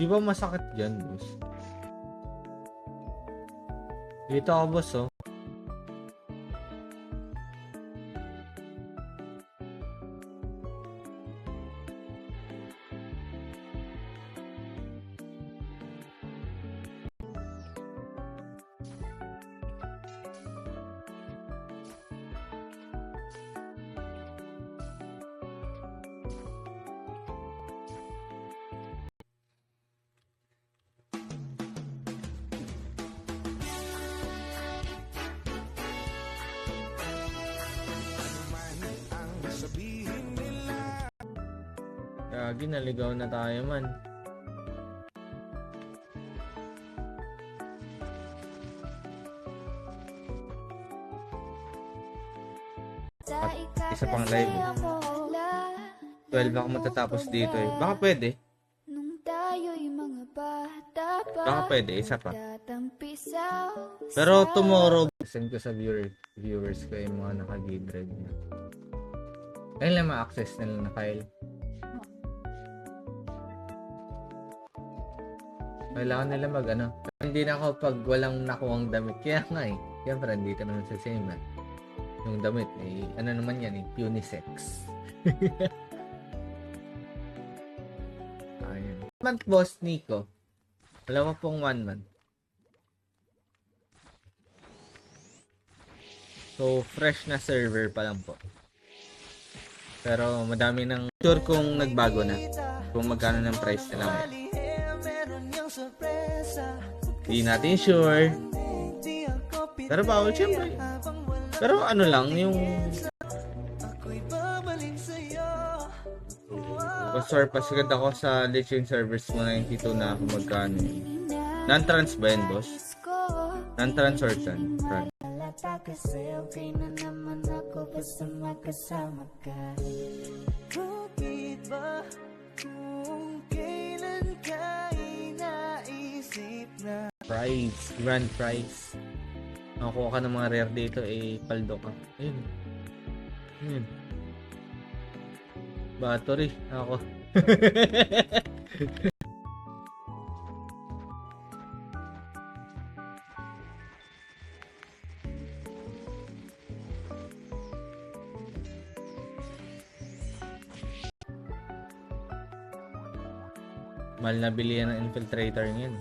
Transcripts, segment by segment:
Di ba masakit dyan, boss? Dito ako, boss, oh. Gagi, naligaw na tayo, man. At isa pang live. 12 ako matatapos dito eh. Baka pwede. Baka pwede, isa pa. Pero tomorrow, send ko sa viewers ko yung mga naka-gidred na. Kailan lang ma-access nila na file? Kailangan nila mag ano. Hindi na ako pag walang nakuwang damit. Kaya nga eh. Siyempre, dito naman sa same na. Yung damit eh, ano naman yan eh, unisex. Ayun. Month boss, Nico. Wala pa pong 1 month. So, fresh na server pa lang po. Pero madami nang sure kung nagbago na. Kung magkano ng price nila ngayon. Hindi natin sure. Pero bawal siyempre. Pero ano lang, yung surpass agad ako sa Lich servers mo 92 na kung magkano. Non-trans ba yun, boss? Non-trans or trans? Kasi okay na naman ako basta magkasama ka. Bakit ba kung kailan ka inaisip na prize, grand prize. Nakuha ka ng mga rare dito eh, paldo ka. Ayun. Ayun. Battery ako. Mahal na bilihan ng infiltrator ngayon.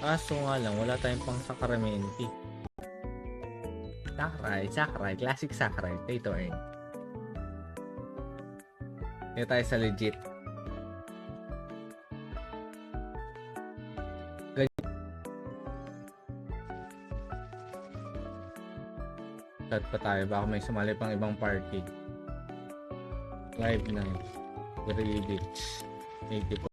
Kaso nga lang, wala tayong pang Sacramento. Sakurai, classic Sakurai, pay to earn. Dito tayo sa legit. Chat pa tayo, baka may sumali pang ibang party. Live na. Very rich. 80 po.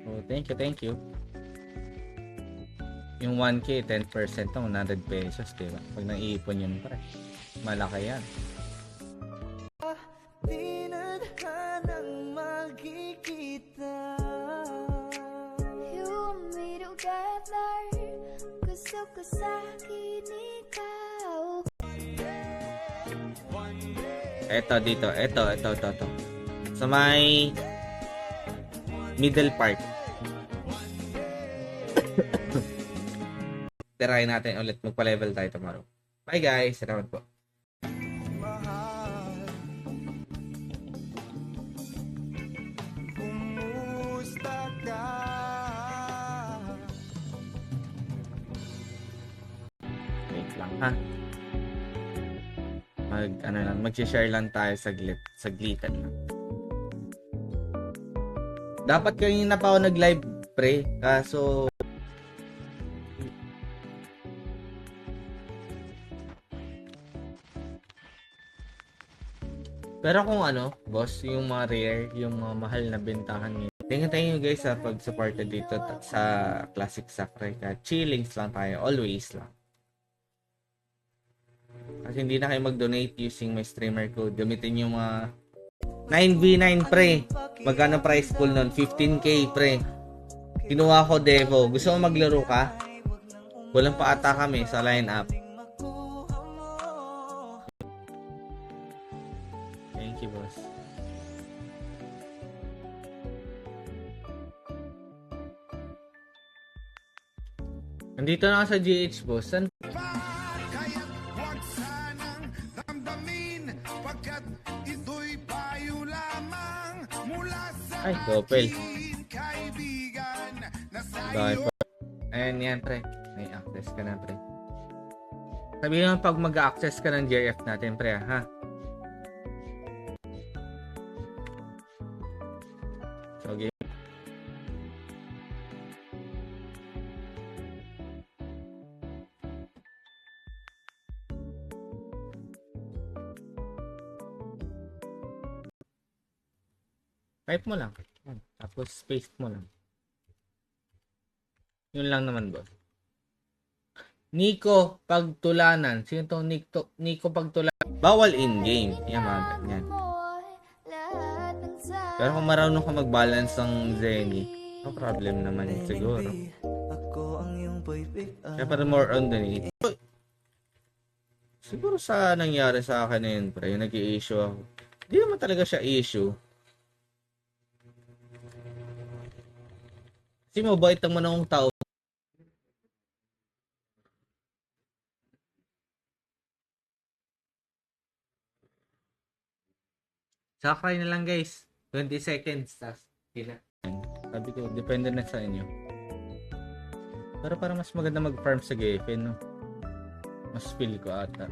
Oh, thank you. Yung 1K, 10% ng 100 pesos, diba? Pag naiipon yun pa, malaki yan. Ito. Sa may middle part. Tirahin natin ulit. Magpa-level tayo tomorrow. Bye guys. Salamat po. Wait lang ha. Mag-share lang tayo saglitan lang. Dapat kanina pa ako nag-live pre, kaso pero kung ano, boss, yung mga rare, yung mga mahal na bentahan niyo. Thank you guys sa pag-suporta dito sa Classic Sakurai. Chillings lang tayo, always lang. Kasi hindi na kayo mag-donate using my streamer code. Gamitin yung mga 9v9 pre. Magkano price pool nun? 15k pre. Kinuha ko Devo. Gusto mo maglaro ka? Walang pa ata kami sa lineup. Thank you, boss. Nandito na ako sa GH, boss. San? Ay, Doppel. Ayan yan, pre. May access ka na, pre. Sabihin mo pag mag-access ka ng JF natin, pre, ha? So, game. Type mo lang. Tapos paste mo lang. Yun lang naman, boss. Nico Pagtulanan. Sino to? Nico Pagtulanan. Bawal in-game. Yan, mga ganyan. Pero kung marunong ka mag-balance ng Zenny, no problem naman yun siguro. Kaya para more on dun eh. Siguro sa nangyari sa akin na yun, pre, yung nag-i-issue ako. Hindi naman talaga siya issue. Kasi mabait ang manong tao. Sakray na lang, guys. 20 seconds. Tas, kila. Sabi ko, depende na sa inyo. Pero parang mas maganda mag-farm sa Geffen, no? Mas feel ko ata.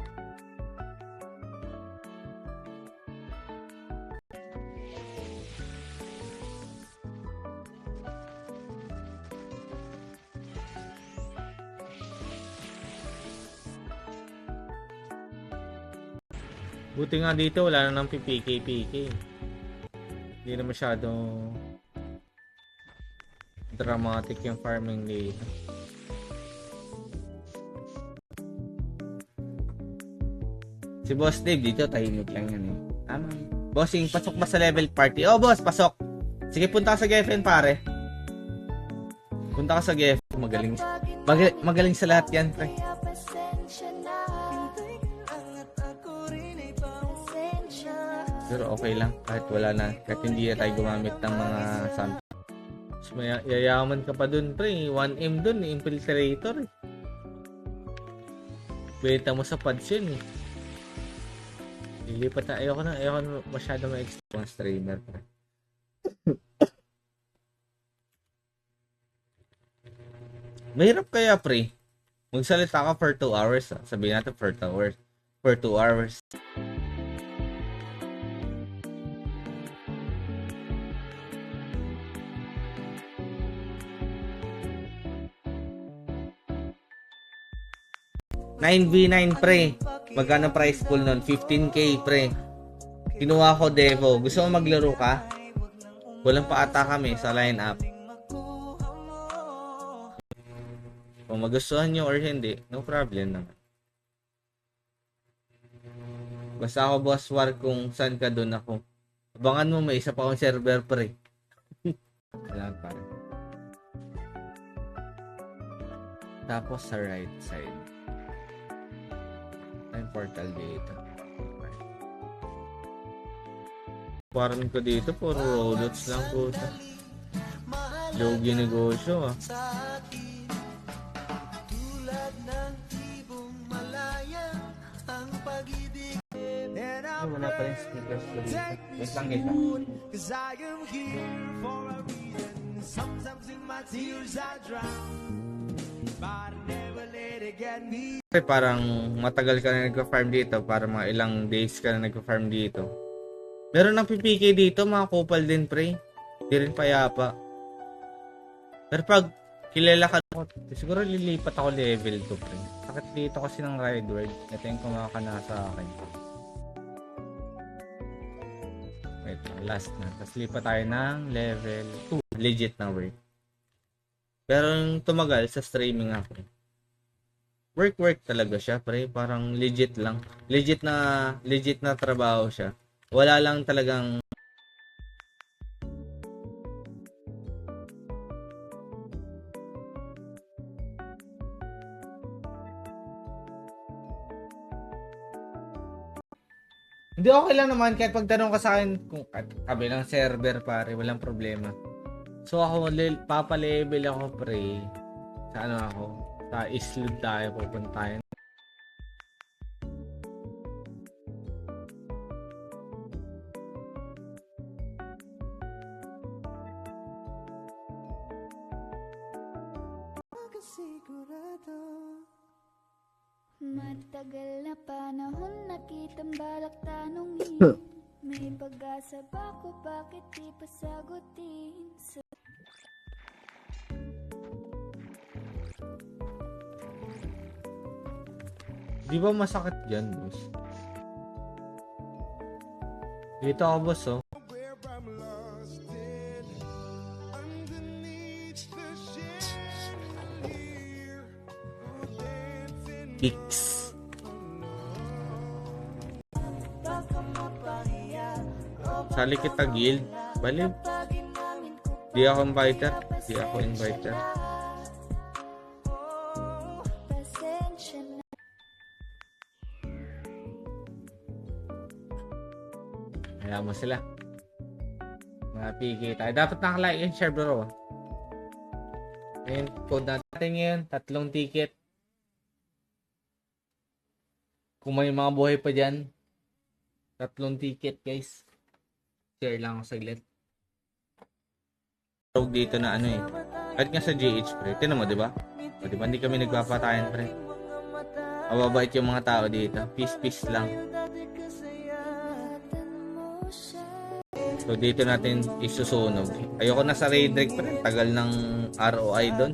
Buti nga dito, wala na ng PK. Hindi na masyadong dramatic yung farming dito. Si Boss Dave dito, tahimik lang yan eh. Tama. Bossing, pasok ba sa level party? Oh, boss, pasok. Sige, punta ka sa Geffen, pare. Punta ka sa Geffen. Magaling sa lahat yan, pre. Pero okay lang kahit wala na, kahit hindi na tayo gumamit ng mga sample. So, yayaman ka pa dun, pre. 1M dun, infiltrator eh. Beta mo sa pads yun eh. Lilipat na, ayoko na masyado ma-expose streamer, pre. Mahirap kaya, pre. Magsalita ka for 2 hours. Sabihin natin for 2 hours. For 2 hours. $9v9 pre. Magkano price pool nun? 15k pre. Kinuha ko Devo. Gusto mo maglaro ka? Walang pa ata kami sa lineup. Kung magustuhan nyo or hindi, no problem naman. Basta ako boss war kung saan ka dun ako. Abangan mo, may isa pa akong server pre. Alam pare. Tapos sa right side. Portal dito. Parang ko dito puro roadots lang po. Logi negosyo ah. Ay, wala pa rin speakers ko dito. Wait lang ito. Parang matagal ka na nagka-farm dito, para mga ilang days ka na nagka-farm dito. Meron ng PPK dito, mga kupal din pre. Di rin payapa. Pero pag kilala ka, siguro lilipat ako level 2 pre. Sakit dito kasi ng ride word. Ito yung kumakana sa akin. Wait, last na. Tapos lipat tayo ng level 2. Legit na work. Pero yung tumagal sa streaming ako. Work talaga siya, pre. Parang legit lang. Legit na trabaho siya. Wala lang talagang Hindi, okay lang naman. Kahit pagtanong ka sa akin kung kabilang server, pare, walang problema. So, ako, papalevel ako, pre. Sa ano ako? Sa Islud tayo, pupuntayan. Matagal na panahon nakitang balak tanongin. May pag-asa ba ko, bakit di pa sagutin? Di ba masakit dyan, boss? Dito ako, boss, oh. Kicks. Sali kita guild. Bali. Di ako inviter. Di ako inviter. Kaya mo sila. Mga PK tayo. Dapat nakalike and share, bro. Ngayon, code natin ngayon. 3 ticket. Kung may mga buhay pa dyan, 3 ticket, guys. Share lang ako saglit. Tawag dito na ano eh. Kahit nga sa GH, pre. Tinan mo, di ba? O, di ba? Hindi kami nagpapatayan, pre. Mababait yung mga tao dito. Peace lang. So, dito natin isusunog. Ayoko na sa raid reg, pre. Tagal ng ROI doon.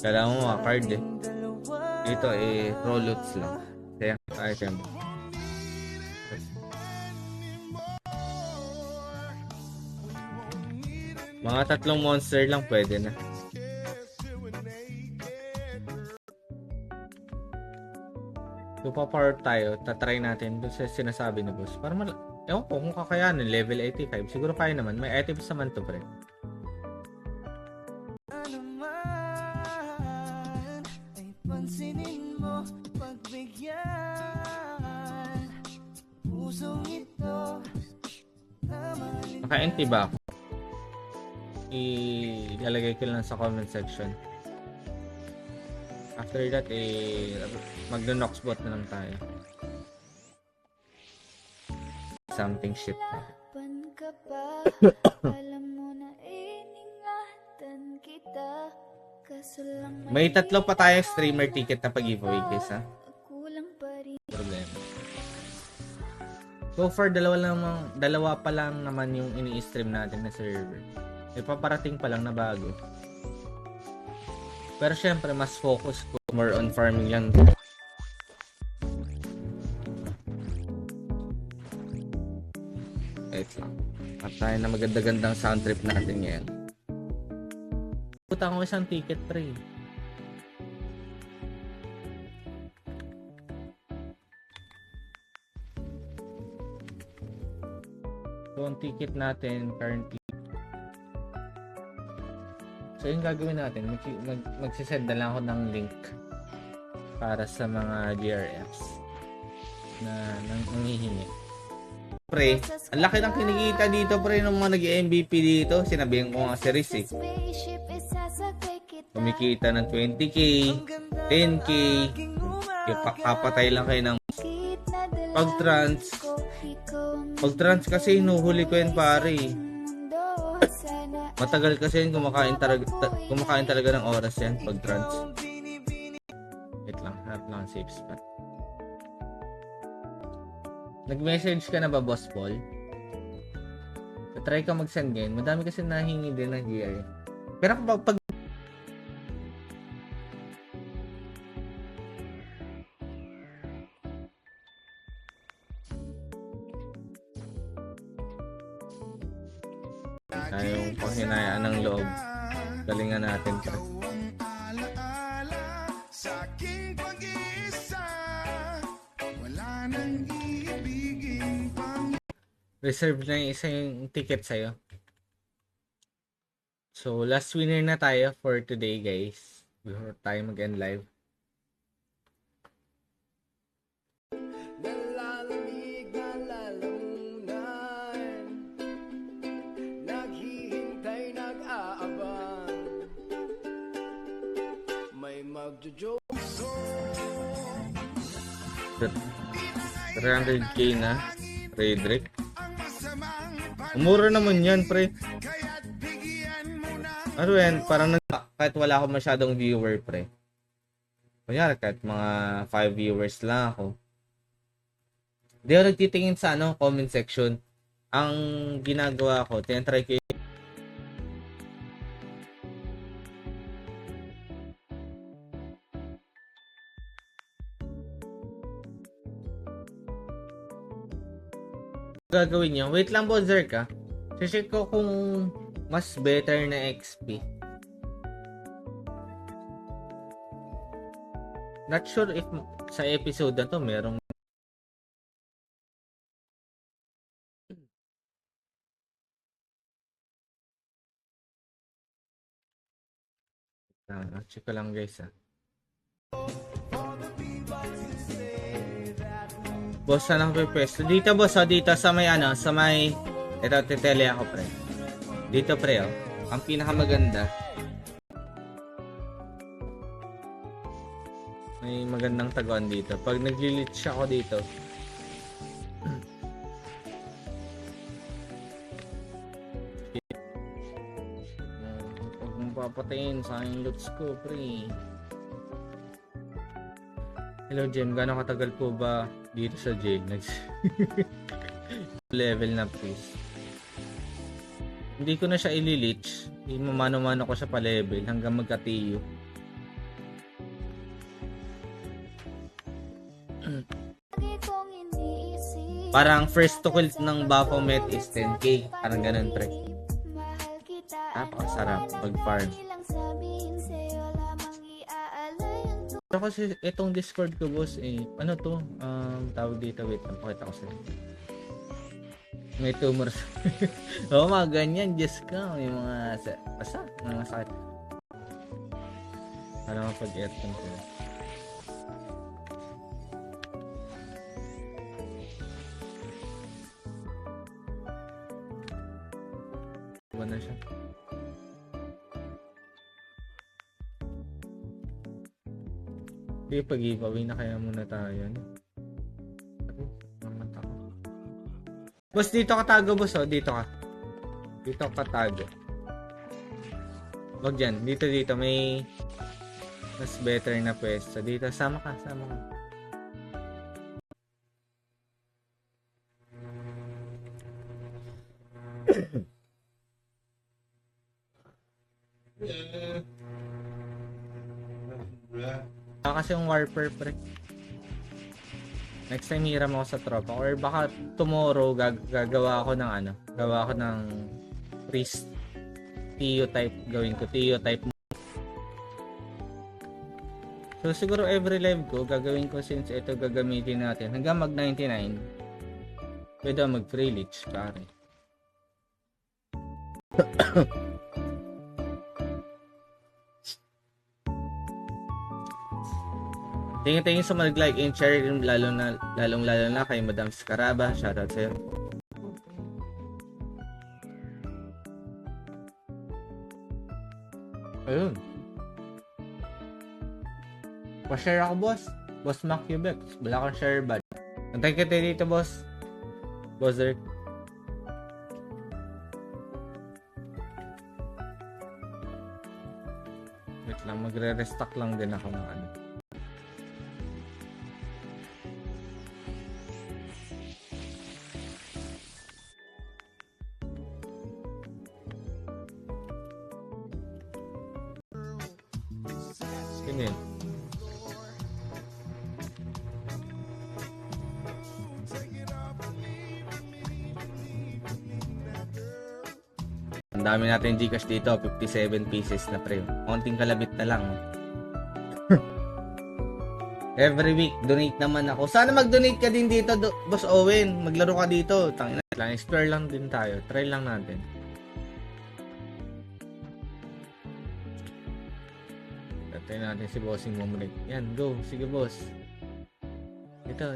Kailangan mo mga card eh. Dito eh, pro loots lang. Kaya, item. Mga 3 monster lang pwede na. So, pa-power tayo. Tatry natin doon sa sinasabi na boss. Para ewan ko kung kakayanin. Level 85. Siguro kaya naman. May items naman to, pre. Naka-NT ba ako? Ilalagay ko lang sa comment section. After that, magno-noxbot na lang tayo. Something shit. May 3 pa tayong streamer ticket na pag-giveaway, guys, ha? Problema. So far, dalawa pa lang naman yung ini-stream natin na server. May paparating pa lang na bago. Pero syempre, mas focus ko more on farming lang. Wait lang. At tayo na maganda-gandang sound trip natin ngayon. Putang ko isang ticket, pre. So, ang ticket natin currently. So, yung gagawin natin, magsisend na lang ako ng link para sa mga GRFs na nangihingi. Pre, ang laki ng kinikita dito, pre, ng mga nag-MVP dito. Sinabihan ko nga si Riz, eh. Kumikita ng 20k, 10k, kapatay lang kayo ng pag-trans kasi inuhuli ko yan, pare. Matagal kasi yun, kumakain talaga ng oras yan pag-trans. Wait lang, hanap lang safe spot. Nag-message ka na ba, Boss Paul? Try ka mag-send ngayon. Madami kasi nahingi din ng GR. Pero pag tayong panghinayaan ng loob. Galingan natin, pre. Reserve na yung isang ticket sa'yo. So, last winner na tayo for today, guys. Before tayo mag-end live. $300K na. Redrick. Umura naman yan, pre. Ano yan? Parang kahit wala ako masyadong viewer, pre. Kunyari, kahit mga 5 viewers lang ako. Hindi ako nagtitingin sa comment section. Ang ginagawa ko, tinatry ko gagawin niyo. Wait lang, Bozzer ka. Check ko kung mas better na XP. Not sure if sa episode na to merong check ko lang, guys, Boss, saan ako pwesto? Dito, boss, dito sa may sa may ito, titele ako, pre. Dito, pre, ang pinakamaganda. May magandang taguan dito. Pag nagli-leech ako dito, huwag mong papatayin sa aking loots ko, pre. Hello, Jem. Gano'ng katagal po ba dito sa jail? Level na, please. Hindi ko na siya ili-leech. Mamano-mano ko siya pa level hanggang magka-TU. Parang first to kill ng Baphomet is 10k. Parang ganun, pre. Napakasarap pag-farm. Pero kasi itong Discord ko, boss, ano to? Tawag dito, wait lang, pakita ko sa'yo. May tumors. Oo, mga ganyan, Diyos ka. May mga mga sakit. Para mapag-aircon ko. Iba na siya. Sige, pag-giveaway na kaya muna tayo. Boss, dito ka tago, boss, dito ka. Dito ka tago. Wag dyan. Dito, may mas better na pwesto. Dito, sama ka. Kasi yung warper, pre. Next time hiram ako sa tropa, or baka tomorrow gagawa ako ng gawa ako ng priest TU type, gawin ko TU type. So siguro every live ko gagawin ko, since ito gagamitin natin hanggang mag 99. Pwede mag free leech, pare. Thank you sa mag-like and share, lalong lalo na kay Madam Scaraba. Shoutout sa'yo. Ayun. Pa-share ako, boss. Boss Mac Quebec. Wala akong share badge. Antay ka dito, boss. Bozzer. Wait lang, magre-restock lang din ako ng Ganyan. Ang dami natin Gcash dito, 57 pieces na, pre. Konting kalabit na lang. Every week, donate naman ako. Sana mag-donate ka din dito, Boss Owen. Maglaro ka dito. Tangina lang, explore lang din tayo. Try lang natin. Try natin si Bossing Momrek. Yan, go. Sige, boss. Ito.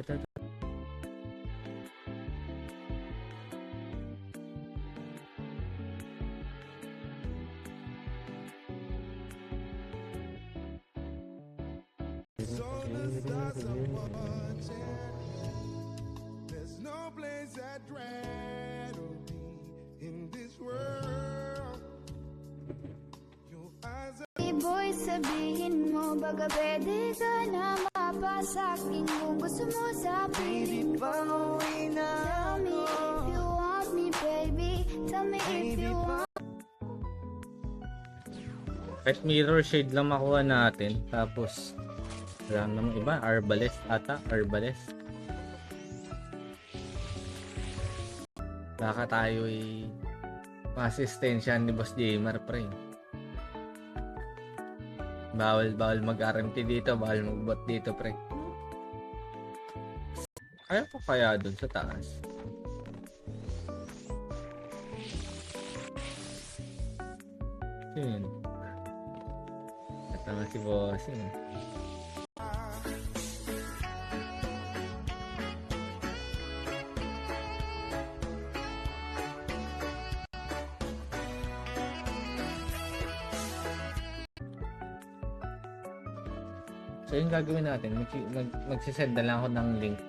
boy, sabihin mo baga pwede ka na mapasakin kung gusto mo sa piling ko. Tell me if you want me, baby. Tell me if you want. Kahit mirror shade lang makuha natin. Tapos, wala namang iba. Arbalest ata. Arbalest. Baka tayo ay masistensya ni Boss Jamer, pre. Bawal mag-RMT dito. Bawal mag-bot dito, pre. Kaya pa kaya dun sa taas? Yun. Ito nga si Bossing. So yung gagawin natin, magsisend na lang ako ng link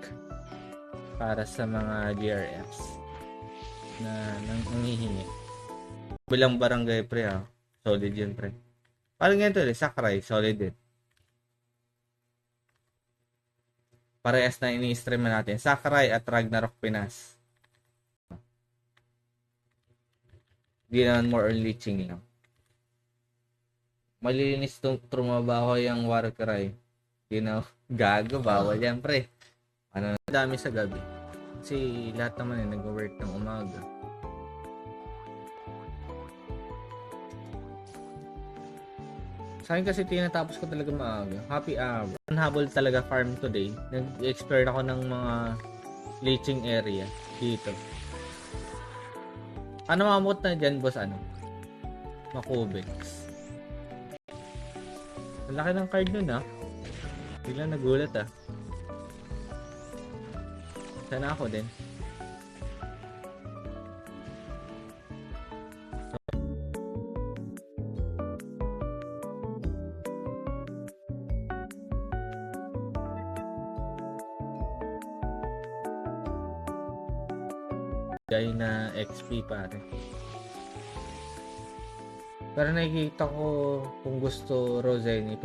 para sa mga GRFs na nangihingi. Bilang barangay, pre, ha. Solid yun, pre. Parang ganito rin, Sakray, solid din. Parehas na ini-stream natin. Sakray at Ragnarok Pinas. Di naman more on leeching lang. Malilinis trumabaho yung Warcry. You know, gago, bawal yan, pre. Ano, dami sa gabi. Kasi lahat naman nag-work ng umaga. Sa akin kasi tinatapos ko talaga maaga. Happy hour. Unhabol talaga farm today. Nag-explore ako ng mga leaching area dito. Ano mamot na dyan, boss? Ano? Makubex. Ang laki ng card nun, ah. Biglang nagulat, ah. Sana ako din. Gaya na XP, pare. Pero nakikita ko kung gusto Roseni.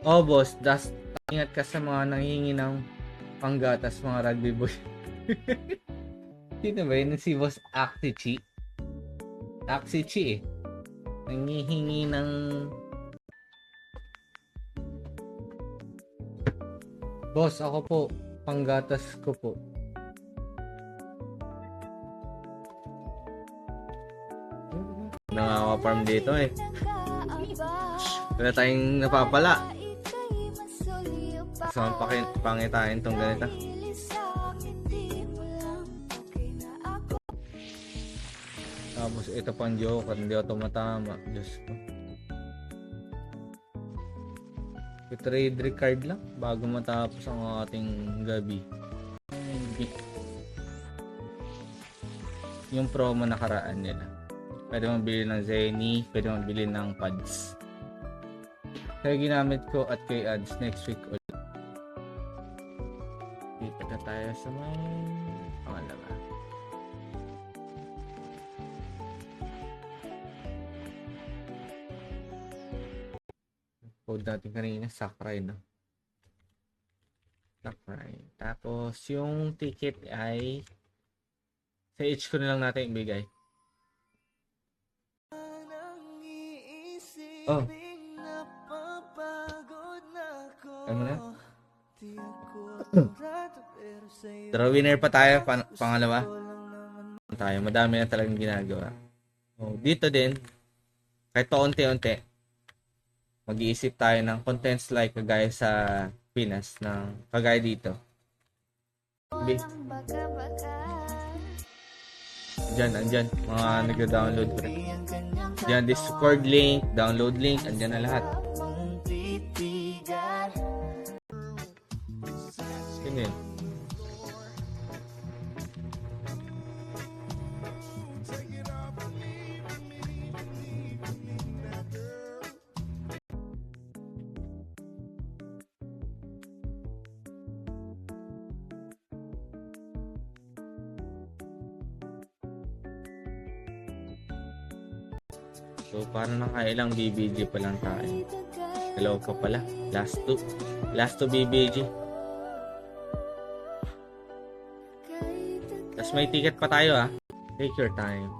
Oh, boss, ingat ka sa mga nanghihingi ng panggatas, mga rugby boy. Sino ba yun? Si Boss Axichi. Axichi, eh. Nanghihingi ng... Boss, ako po. Panggatas ko po. Nakaka-farm dito, eh. Wala tayong napapala. So, pangitain tong ganito. Tapos ito pang joker, hindi ako tumatama. Diyos ko. I-trade card lang bago matapos ang ating gabi. Yung promo nakaraan nila. Pwede mabili ng Zenny, pwede mabili ng pads. Kaya ginamit ko at kay ads next week ulit. Dito na tayo sa may pangalawa. Code natin kanina, Sakray, no? Sakray. Tapos, yung ticket ay sa H ko na lang natin ibigay. Oh. Ano na? Draw winner pa tayo, pangalawa. Madami na talagang ginagawa. Oh, dito din, kahit paunti-unti, mag-iisip tayo ng contents like kagaya sa Pinas, ng kagaya dito. Andyan, mga nag-download ko rin. Diyan, Discord link, download link, andyan na lahat. Sino yun? So, parang nakailang BBG pa lang tayo. Dalawa pa pala. Last two BBG. Tapos may ticket pa tayo ah. Take your time.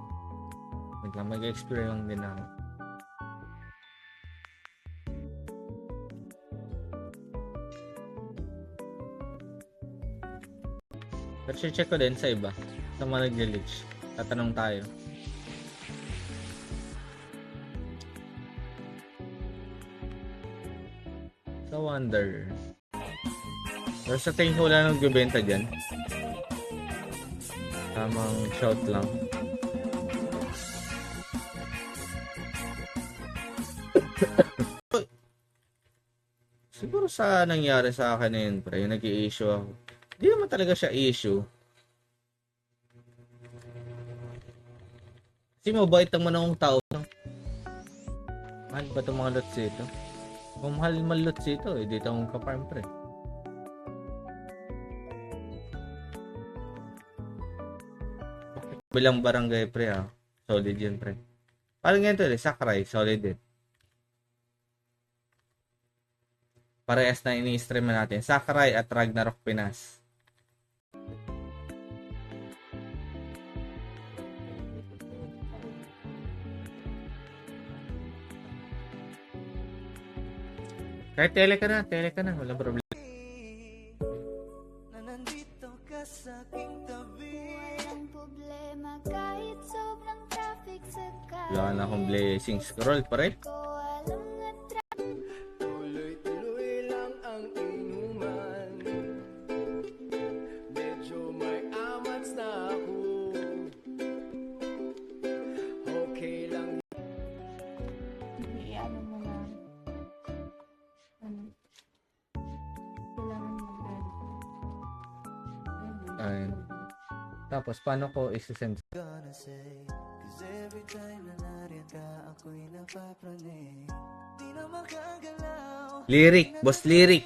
Wait lang, mag-explore lang din ako. Pero check ko din sa iba. Sa mga nag-glitch. Tatanong tayo. Sa Wonder. Pero sa tingin ko wala nang gubenta dyan. Tamang shout lang. Siguro sa nangyari sa akin na yun, pre, yung nag-i-issue ako. Hindi naman talaga siya issue. Kasi mabait naman akong tao. Mahal ba itong mga lots ito? Kung mahal lots ito, eh, dito akong ka-farm, pre. Bilang barangay, pre, ah. Solid yun, pre. Parang ganito, eh, Sakurai, solid din. Parehas na ini-stream natin. Sakurai at Ragnarok Pinas. Kahit tele ka na, walang problema. Walang problema kahit sobrang traffic sa Wala na akong blessing. Scroll, pre. ko. Alam na Tuloy-tuloy lang ang inuman. Medyo may amats na ako. Okay lang. Ano mo na, ano, kailangan Ayun. Tapos, paano ko isi-send? Gonna say, cause every time na nariyan ka, ako'y napapraning. Di na makagalaw. Lyric, boss lyric.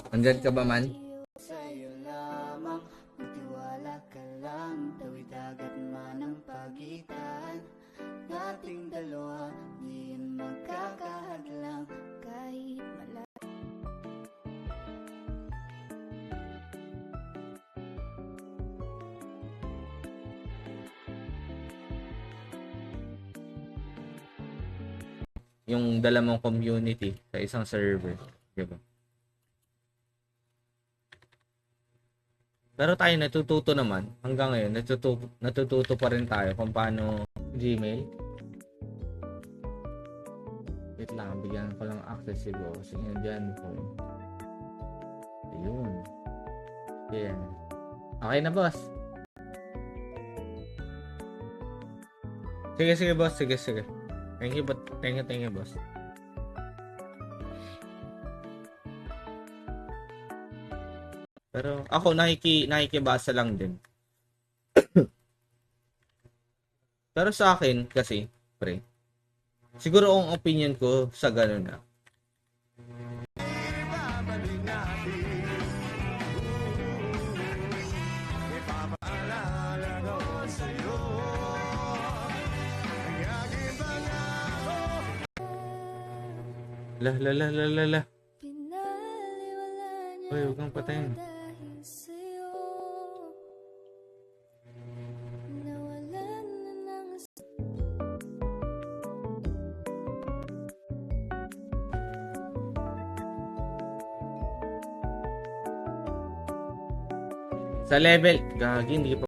Andyan ka ba, man? Sa'yo lamang, magtiwala ka lang. Tawid agad man ang pagitan. Nating dalawa, di yan magkakahadlang. kahit malayo. Yung dala mong community sa isang server. Diba? Pero tayo natututo naman. Hanggang ngayon, natututo pa rin tayo kung paano Gmail. Wait lang, bigyan ko lang access si boss. Yan dyan po. Ayun. Yan. Okay na, boss. Sige, boss. Sige. Thank you, boss. Pero ako nakikibasa lang din. Pero sa akin kasi, pre, siguro ang opinion ko sa ganun na. La. Pinaliwala niya Uy, huwag kang patayin. dahil sa'yo. Nawalan na ng Sa level, gagi, hindi pa